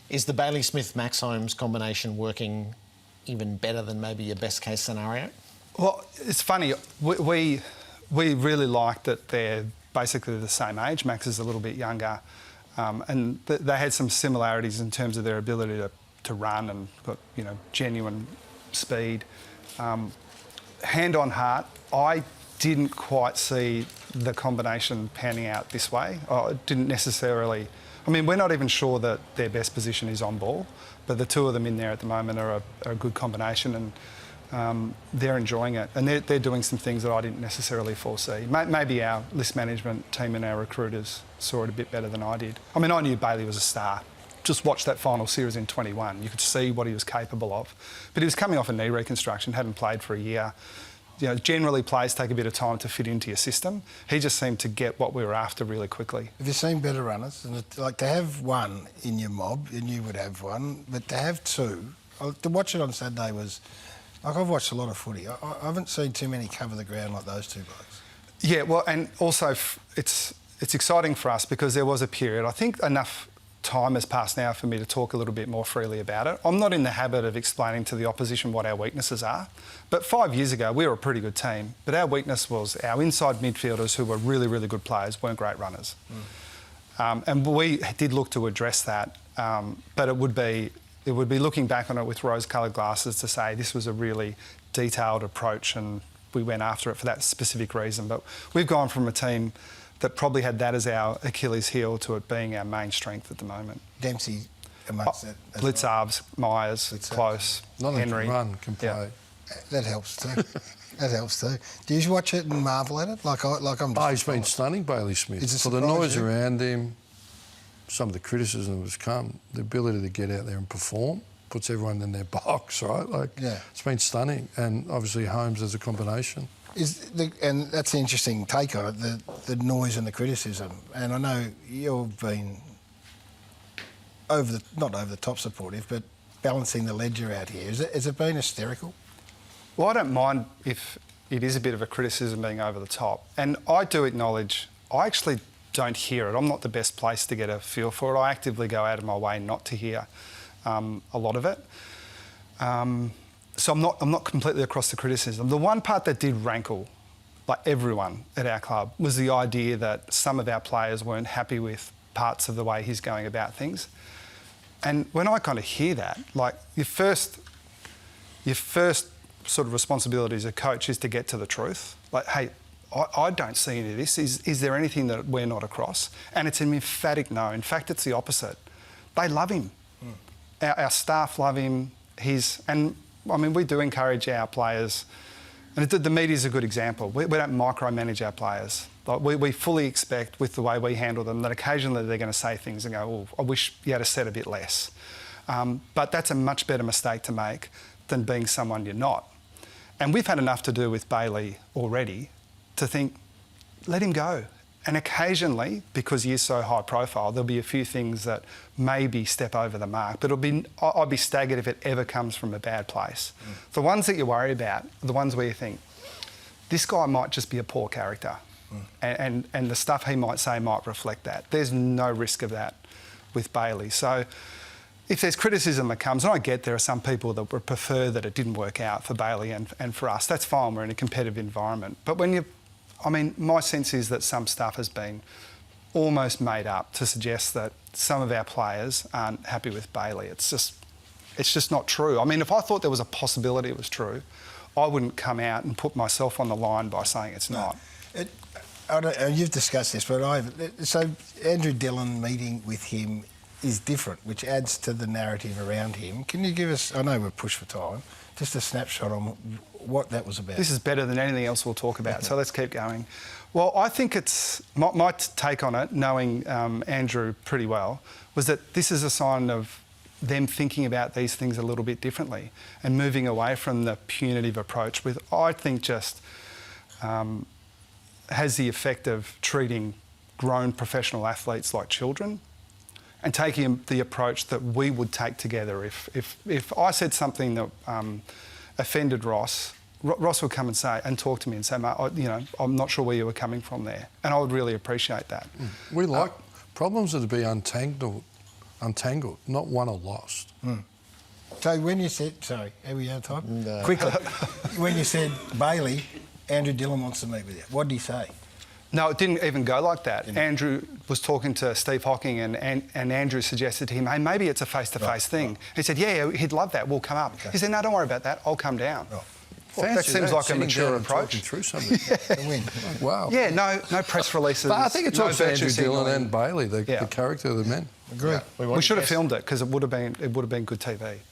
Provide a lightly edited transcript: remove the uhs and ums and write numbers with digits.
Is the Bailey Smith-Max Holmes combination working even better than maybe your best case scenario? Well, it's funny. We really like that they're basically the same age. Max is a little bit younger, and they had some similarities in terms of their ability to run and got, genuine speed. Hand on heart, I didn't quite see the combination panning out this way. I didn't necessarily. I mean, we're not even sure that their best position is on ball, but the two of them in there at the moment are a good combination, and they're enjoying it. And they're doing some things that I didn't necessarily foresee. Maybe our list management team and our recruiters saw it a bit better than I did. I mean, I knew Bailey was a star. Just watched that final series in 21. You could see what he was capable of. But he was coming off a knee reconstruction, hadn't played for a year. Generally players take a bit of time to fit into your system. He just seemed to get what we were after really quickly. Have you seen better runners? And to have one in your mob, and you would have one, but to have two, to watch it on Saturday was, I've watched a lot of footy. I haven't seen too many cover the ground like those two blokes. Yeah, well, and also it's exciting for us because there was a period, I think enough time has passed now for me to talk a little bit more freely about it. I'm not in the habit of explaining to the opposition what our weaknesses are, but 5 years ago we were a pretty good team, but our weakness was our inside midfielders, who were really, really good players, weren't great runners. And we did look to address that, but it would be looking back on it with rose-coloured glasses to say this was a really detailed approach and we went after it for that specific reason. But we've gone from a team that probably had that as our Achilles heel to it being our main strength at the moment. Dempsey amongst that. Blitzarves, Myers, Close, Henry. Can play. Yeah. That helps too. That helps too. Do you watch it and marvel at it? He's been stunning, Bailey Smith. For the noise around him, some of the criticism that's come, the ability to get out there and perform, puts everyone in their box, right? It's been stunning. And obviously Holmes as a combination. And that's an interesting take on it, the noise and the criticism. And I know you've been not over the top supportive, but balancing the ledger out here. Has it been hysterical? Well, I don't mind if it is a bit of a criticism being over the top. And I do acknowledge, I actually don't hear it. I'm not the best place to get a feel for it. I actively go out of my way not to hear a lot of it. So I'm not completely across the criticism. The one part that did rankle, like everyone at our club, was the idea that some of our players weren't happy with parts of the way he's going about things. And when I kind of hear that, like your first sort of responsibility as a coach is to get to the truth. Like, hey, I don't see any of this. Is there anything that we're not across? And it's an emphatic no. In fact, it's the opposite. They love him. Our staff love him. We do encourage our players, and the media's a good example. We don't micromanage our players. Like we fully expect, with the way we handle them, that occasionally they're going to say things and go, I wish you had said a bit less. But that's a much better mistake to make than being someone you're not. And we've had enough to do with Bailey already to think, let him go. And occasionally, because he is so high profile, there'll be a few things that maybe step over the mark, but I'd be staggered if it ever comes from a bad place. The ones that you worry about are the ones where you think, this guy might just be a poor character, and the stuff he might say might reflect that. There's no risk of that with Bailey. So if there's criticism that comes, and I get there are some people that would prefer that it didn't work out for Bailey and for us, that's fine, we're in a competitive environment. But my sense is that some stuff has been almost made up to suggest that some of our players aren't happy with Bailey. It's just not true. I mean, if I thought there was a possibility it was true, I wouldn't come out and put myself on the line by saying it's not. You've discussed this, but so Andrew Dillon meeting with him is different, which adds to the narrative around him. Can you give us, I know we're pushed for time, just a snapshot on what that was about? This is better than anything else we'll talk about, so let's keep going. Well, I think it's... My take on it, knowing Andrew pretty well, was that this is a sign of them thinking about these things a little bit differently and moving away from the punitive approach with, I think, just has the effect of treating grown professional athletes like children and taking the approach that we would take together. If I said something that offended Ross would come and talk to me and say, mate, I'm not sure where you were coming from there. And I would really appreciate that. We like problems that be untangled untangled, not won or lost. So when you said, sorry, are we out of time? No. Quickly, when you said, Bailey, Andrew Dillon wants to meet with you, what did he say? No, it didn't even go like that. Andrew was talking to Steve Hocking and Andrew suggested to him, hey, maybe it's a face-to-face thing. Right. He said, yeah, he'd love that, we'll come up. Okay. He said, no, don't worry about that, I'll come down. Right. Well, that seems like a mature approach. Through something. Wow. Yeah, no press releases. But I think it talks to Andrew Dillon and Bailey, the character of the men. Agree. Yeah. We should have filmed it because it would have been good TV.